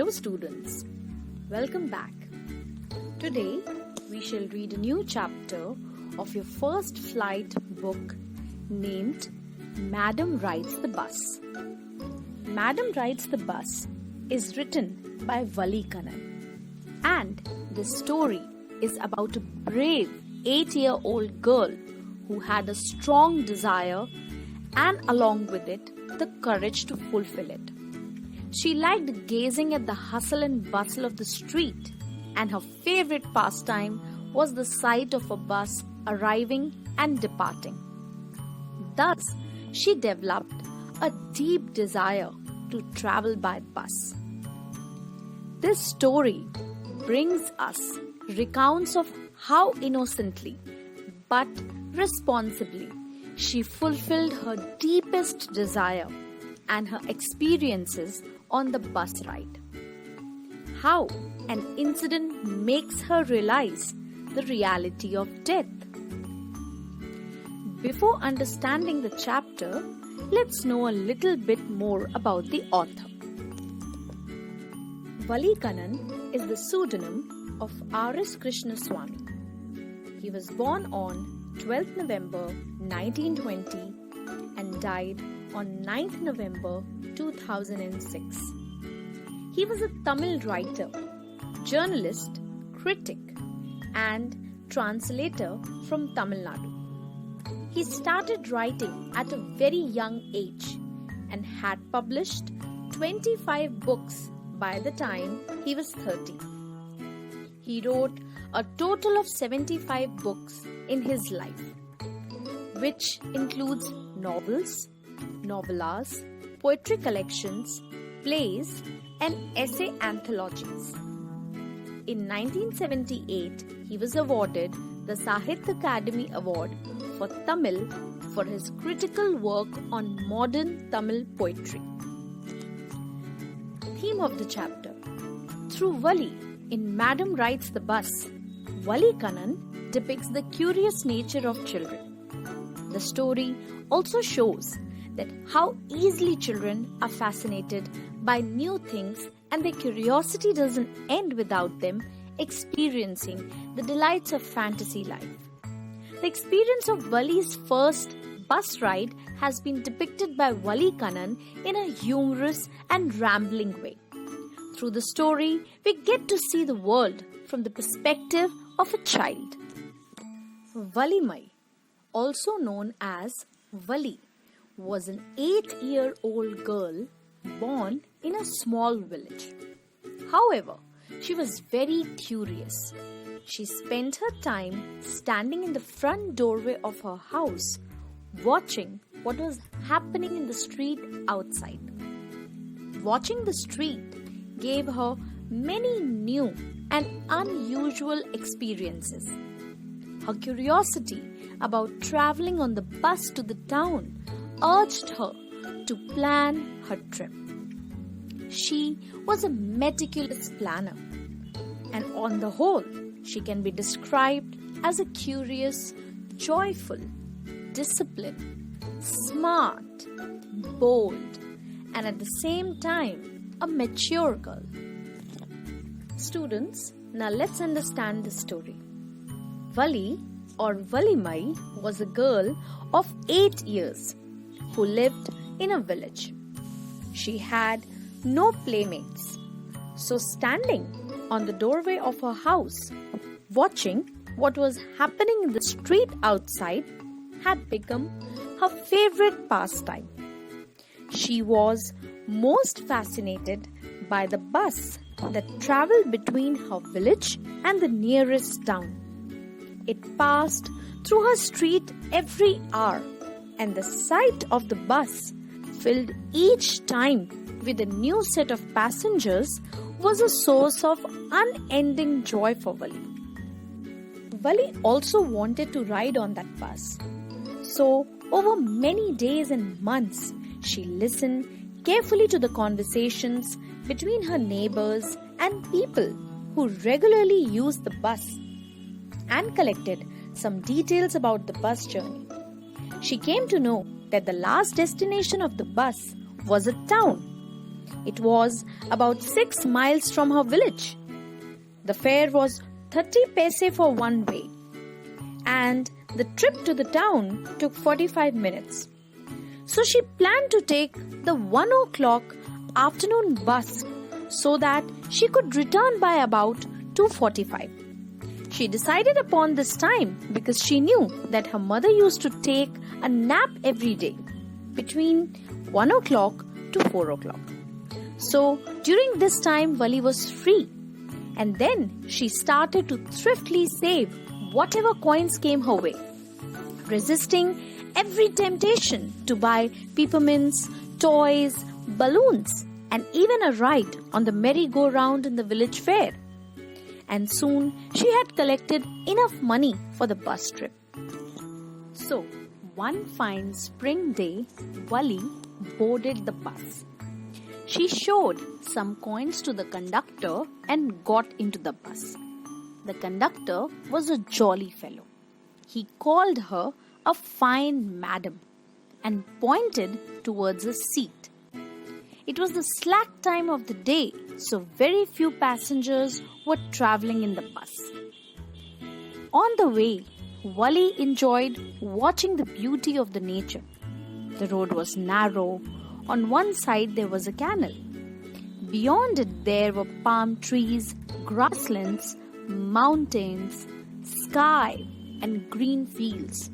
Hello students, welcome back. Today we shall read a new chapter of your first flight book named Madam Rides the Bus. Madam Rides the Bus is written by Valli Kannan, and this story is about a brave 8-year-old girl who had a strong desire and along with it the courage to fulfill it. She liked gazing at the hustle and bustle of the street, and her favorite pastime was the sight of a bus arriving and departing. Thus, she developed a deep desire to travel by bus. This story brings us recounts of how innocently but responsibly she fulfilled her deepest desire and her experiences on the bus ride. How an incident makes her realize the reality of death. Before understanding the chapter, let's know a little bit more about the author. Valli Kannan is the pseudonym of R.S. Krishnaswamy. He was born on 12th November 1920 and died on 9th November 2006. He was a Tamil writer, journalist, critic, and translator from Tamil Nadu. He started writing at a very young age and had published 25 books by the time he was 30. He wrote a total of 75 books in his life, which includes novels, novellas, poetry collections, plays, and essay anthologies. In 1978, he was awarded the Sahitya Akademi Award for Tamil for his critical work on modern Tamil poetry. Theme of the chapter. Through Valli, in Madam Rides the Bus, Valli Kannan depicts the curious nature of children. The story also shows that how easily children are fascinated by new things and their curiosity doesn't end without them experiencing the delights of fantasy life. The experience of Valli's first bus ride has been depicted by Valli Kannan in a humorous and rambling way. Through the story, we get to see the world from the perspective of a child. Vallimai, also known as Valli, was an 8-year-old girl born in a small village. However, she was very curious. She spent her time standing in the front doorway of her house, watching what was happening in the street outside. Watching the street gave her many new and unusual experiences. Her curiosity about traveling on the bus to the town urged her to plan her trip. She was a meticulous planner, and on the whole, she can be described as a curious, joyful, disciplined, smart, bold, and at the same time, a mature girl. Students, now let's understand the story. Valli or Vallimai was a girl of 8 years who lived in a village. She had no playmates, so standing on the doorway of her house, watching what was happening in the street outside had become her favorite pastime. She was most fascinated by the bus that traveled between her village and the nearest town. It passed through her street every hour, and the sight of the bus, filled each time with a new set of passengers, was a source of unending joy for Valli. Valli also wanted to ride on that bus. So, over many days and months, she listened carefully to the conversations between her neighbors and people who regularly used the bus and collected some details about the bus journey. She came to know that the last destination of the bus was a town. It was about 6 miles from her village. The fare was 30 paise for one way, and the trip to the town took 45 minutes. So she planned to take the 1 o'clock afternoon bus so that she could return by about 2:45. She decided upon this time because she knew that her mother used to take a nap every day between 1 o'clock to 4 o'clock. So during this time, Vali was free, and then she started to thriftily save whatever coins came her way, resisting every temptation to buy peppermints, toys, balloons, and even a ride on the merry-go-round in the village fair. And soon she had collected enough money for the bus trip. So, one fine spring day, Vali boarded the bus. She showed some coins to the conductor and got into the bus. The conductor was a jolly fellow. He called her a fine madam and pointed towards a seat. It was the slack time of the day, so very few passengers were traveling in the bus. On the way, Vali enjoyed watching the beauty of the nature. The road was narrow. On one side there was a canal. Beyond it there were palm trees, grasslands, mountains, sky, and green fields.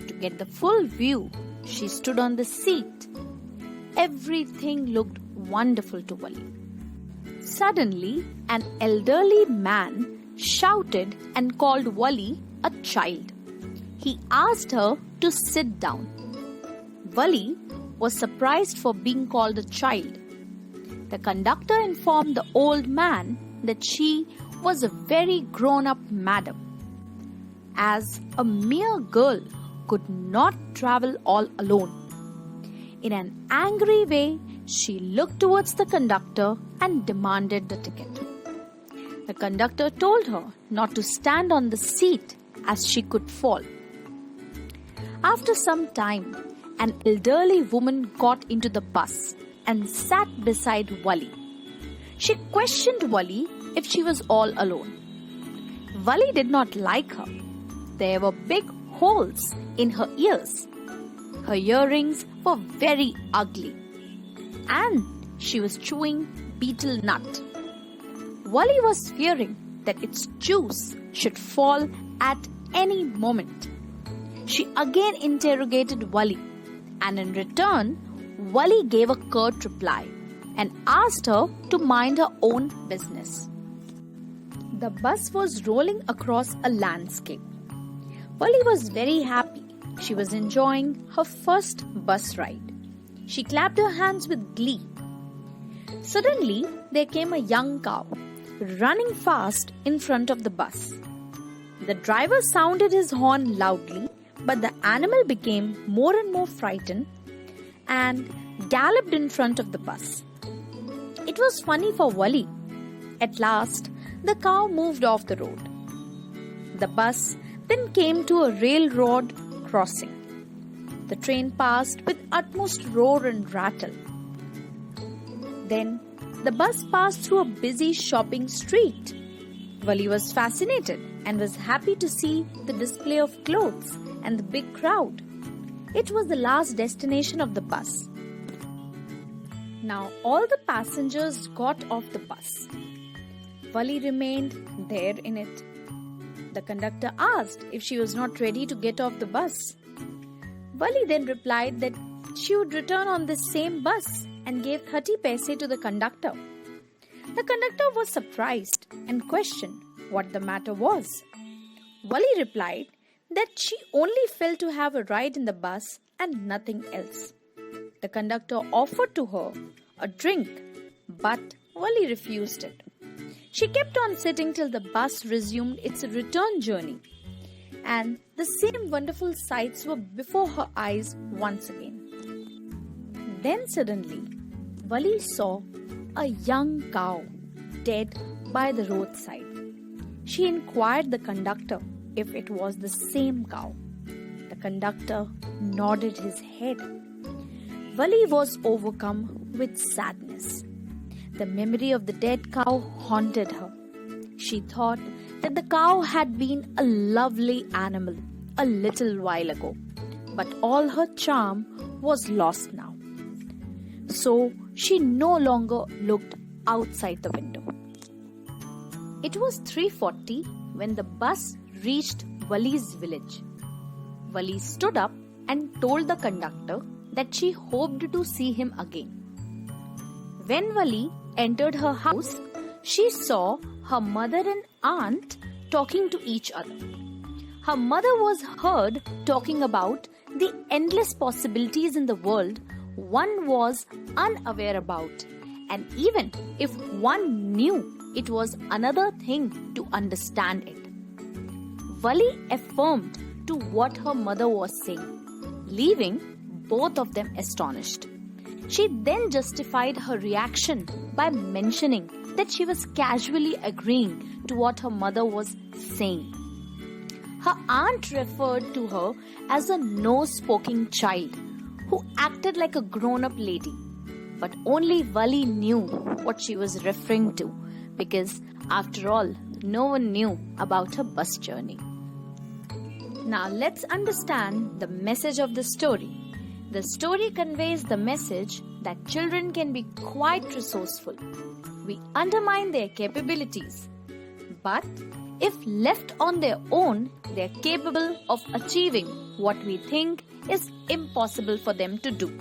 To get the full view, she stood on the seat. Everything looked wonderful to Vali. Suddenly, an elderly man shouted and called Vali a child. He asked her to sit down. Vali was surprised for being called a child. The conductor informed the old man that she was a very grown-up madam, as a mere girl could not travel all alone. In an angry way, she looked towards the conductor and demanded the ticket. The conductor told her not to stand on the seat as she could fall. After some time, an elderly woman got into the bus and sat beside Vali. She questioned Vali if she was all alone. Vali did not like her. There were big holes in her ears. Her earrings were very ugly, and she was chewing betel nut. Vali was fearing that its juice should fall at any moment. She again interrogated Vali, and in return, Vali gave a curt reply and asked her to mind her own business. The bus was rolling across a landscape. Vali was very happy. She was enjoying her first bus ride. She clapped her hands with glee. Suddenly, there came a young cow, running fast in front of the bus. The driver sounded his horn loudly, but the animal became more and more frightened and galloped in front of the bus. It was funny for Vali. At last, the cow moved off the road. The bus then came to a railroad crossing. The train passed with utmost roar and rattle. Then the bus passed through a busy shopping street. Vali was fascinated and was happy to see the display of clothes and the big crowd. It was the last destination of the bus. Now all the passengers got off the bus. Vali remained there in it. The conductor asked if she was not ready to get off the bus. Vali then replied that she would return on this same bus and gave 30 paise to the conductor. The conductor was surprised and questioned what the matter was. Vali replied that she only felt to have a ride in the bus and nothing else. The conductor offered to her a drink, but Vali refused it. She kept on sitting till the bus resumed its return journey, and the same wonderful sights were before her eyes once again. Then suddenly, Vali saw a young cow dead by the roadside. She inquired the conductor if it was the same cow. The conductor nodded his head. Vali was overcome with sadness. The memory of the dead cow haunted her. She thought that the cow had been a lovely animal a little while ago, but all her charm was lost now. So she no longer looked outside the window. It was 3:40 when the bus reached Wali's village. Wali stood up and told the conductor that she hoped to see him again. When Wali entered her house, she saw her mother and aunt talking to each other. Her mother was heard talking about the endless possibilities in the world one was unaware about, and even if one knew, it was another thing to understand it. Wali affirmed to what her mother was saying, leaving both of them astonished. She then justified her reaction by mentioning that she was casually agreeing to what her mother was saying. Her aunt referred to her as a nose-poking child who acted like a grown-up lady. But only Wali knew what she was referring to, because after all, no one knew about her bus journey. Now let's understand the message of the story. The story conveys the message that children can be quite resourceful. We undermine their capabilities, but if left on their own, they are capable of achieving what we think is impossible for them to do.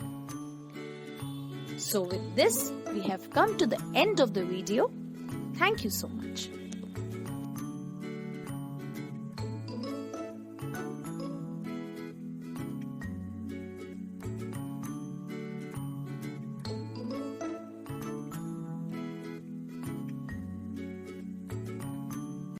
So with this, we have come to the end of the video. Thank you so much.